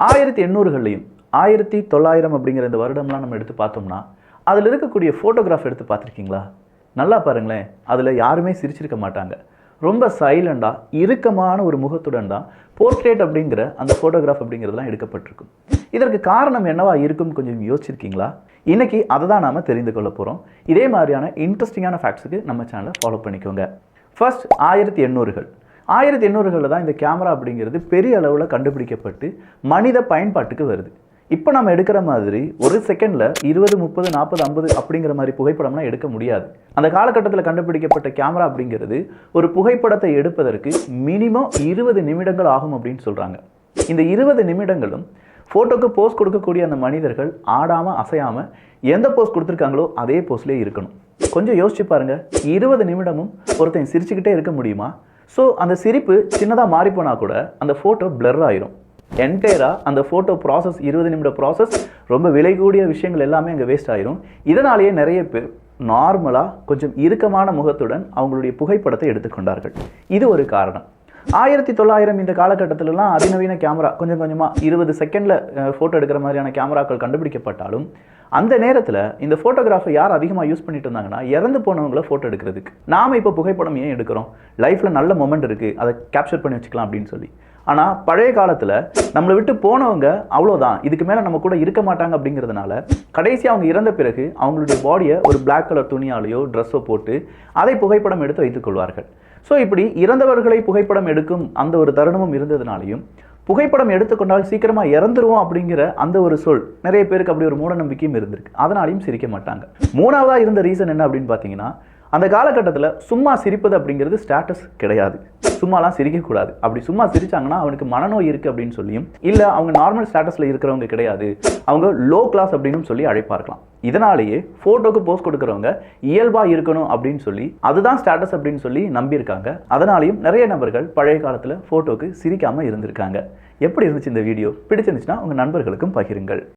1800கள்லையும் 1900 அப்படிங்கிற இந்த வருடம்லாம் நம்ம எடுத்து பார்த்தோம்னா அதில் இருக்கக்கூடிய ஃபோட்டோகிராஃப் எடுத்து பார்த்துருக்கீங்களா? நல்லா பாருங்களேன், அதில் யாருமே சிரிச்சிருக்க மாட்டாங்க. ரொம்ப சைலண்டாக இறுக்கமான ஒரு முகத்துடன் தான் போர்ட்ரேட் அப்படிங்கிற அந்த ஃபோட்டோகிராஃப் அப்படிங்கிறதுலாம் எடுக்கப்பட்டிருக்கும். இதற்கு காரணம் என்னவா இருக்கும்னு கொஞ்சம் யோசிச்சிருக்கீங்களா? இன்னைக்கு அதை தான் நாம் தெரிந்து கொள்ள போகிறோம். இதே மாதிரியான இன்ட்ரெஸ்டிங்கான ஃபேக்ட்ஸுக்கு நம்ம சேனலை ஃபாலோ பண்ணிக்கோங்க. ஃபர்ஸ்ட் 1800கள் 1800களில் தான் இந்த கேமரா அப்படிங்கிறது பெரிய அளவில் கண்டுபிடிக்கப்பட்டு மனித பயன்பாட்டுக்கு வருது. இப்போ நம்ம எடுக்கிற மாதிரி ஒரு செகண்டில் 20, 30, 40, 50 அப்படிங்கிற மாதிரி புகைப்படம்லாம் எடுக்க முடியாது. அந்த காலகட்டத்தில் கண்டுபிடிக்கப்பட்ட கேமரா அப்படிங்கிறது ஒரு புகைப்படத்தை எடுப்பதற்கு மினிமம் 20 நிமிடங்கள் ஆகும் அப்படின்னு சொல்கிறாங்க. இந்த 20 நிமிடங்களும் ஃபோட்டோக்கு போஸ் கொடுக்கக்கூடிய அந்த மனிதர்கள் ஆடாமல் அசையாமல் எந்த போஸ் கொடுத்துருக்காங்களோ அதே போஸ்லேயே இருக்கணும். கொஞ்சம் யோசிச்சு பாருங்கள், 20 நிமிடமும் ஒருத்தன் சிரிச்சுக்கிட்டே இருக்க முடியுமா? ஸோ அந்த சிரிப்பு சின்னதாக மாறிப்போனால் கூட அந்த ஃபோட்டோ பிளர் ஆயிரும். என்டையராக அந்த ஃபோட்டோ ப்ராசஸ் 20 நிமிட ப்ராசஸ் ரொம்ப விலை கூடிய விஷயங்கள் எல்லாமே அங்கே வேஸ்ட் ஆயிரும். இதனாலேயே நிறைய பேர் நார்மலாக கொஞ்சம் இறுக்கமான முகத்துடன் அவங்களுடைய புகைப்படத்தை எடுத்துக்கொண்டார்கள். இது ஒரு காரணம். 1900 இந்த காலகட்டத்திலலாம் அதிநவீன கேமரா கொஞ்சம் கொஞ்சமாக 20 செகண்டில் ஃபோட்டோ எடுக்கிற மாதிரியான கேமராக்கள் கண்டுபிடிக்கப்பட்டாலும் அந்த நேரத்தில் இந்த ஃபோட்டோகிராஃபை யார் அதிகமாக யூஸ் பண்ணிட்டு இருந்தாங்கன்னா இறந்து போனவங்கள ஃபோட்டோ எடுக்கிறதுக்கு. நாம் இப்போ புகைப்படம் ஏன் எடுக்கிறோம்? லைஃப்பில் நல்ல மொமெண்ட் இருக்குது, அதை கேப்சர் பண்ணி வச்சுக்கலாம் அப்படின்னு சொல்லி. ஆனால் பழைய காலத்தில் நம்மளை விட்டு போனவங்க அவ்வளோதான், இதுக்கு மேலே நம்ம கூட இருக்க மாட்டாங்க அப்படிங்கிறதுனால கடைசி அவங்க இறந்த பிறகு அவங்களுடைய பாடியை ஒரு பிளாக் கலர் துணியாலேயோ ட்ரெஸ்ஸோ போட்டு அதை புகைப்படம் எடுத்து வைத்துக் கொள்வார்கள். ஸோ இப்படி இறந்தவர்களை புகைப்படம் எடுக்கும் அந்த ஒரு தருணமும் இருந்ததுனாலையும் புகைப்படம் எடுத்துக்கொண்டால் சீக்கிரமாக இறந்துருவோம் அப்படிங்கிற அந்த ஒரு சொல் நிறைய பேருக்கு அப்படி ஒரு மூட நம்பிக்கையும் இருந்திருக்கு. அதனாலையும் சிரிக்க மாட்டாங்க. மூணாவதாக இருந்த ரீசன் என்ன அப்படின்னு பார்த்தீங்கன்னா, அந்த காலகட்டத்தில் சும்மா சிரிப்பது அப்படிங்கிறது ஸ்டேட்டஸ் கிடையாது. சும்மாலாம் சிரிக்கக்கூடாது. அப்படி சும்மா சிரிச்சாங்கன்னா அவனுக்கு மனநோய் இருக்குது அப்படின்னு சொல்லியும், இல்லை அவங்க நார்மல் ஸ்டேட்டஸில் இருக்கிறவங்க கிடையாது, அவங்க லோ கிளாஸ் அப்படின்னு சொல்லி அழைப்பார்களாம். இதனாலேயே ஃபோட்டோக்கு போஸ்ட் கொடுக்குறவங்க இயல்பாக இருக்கணும் அப்படின்னு சொல்லி அதுதான் ஸ்டேட்டஸ் அப்படின்னு சொல்லி நம்பியிருக்காங்க. அதனாலையும் நிறைய நபர்கள் பழைய காலத்தில் ஃபோட்டோக்கு சிரிக்காமல் இருந்திருக்காங்க. எப்படி இருந்துச்சு இந்த வீடியோ? பிடிச்சிருந்துச்சுன்னா உங்கள் நண்பர்களுக்கும் பகிருங்கள்.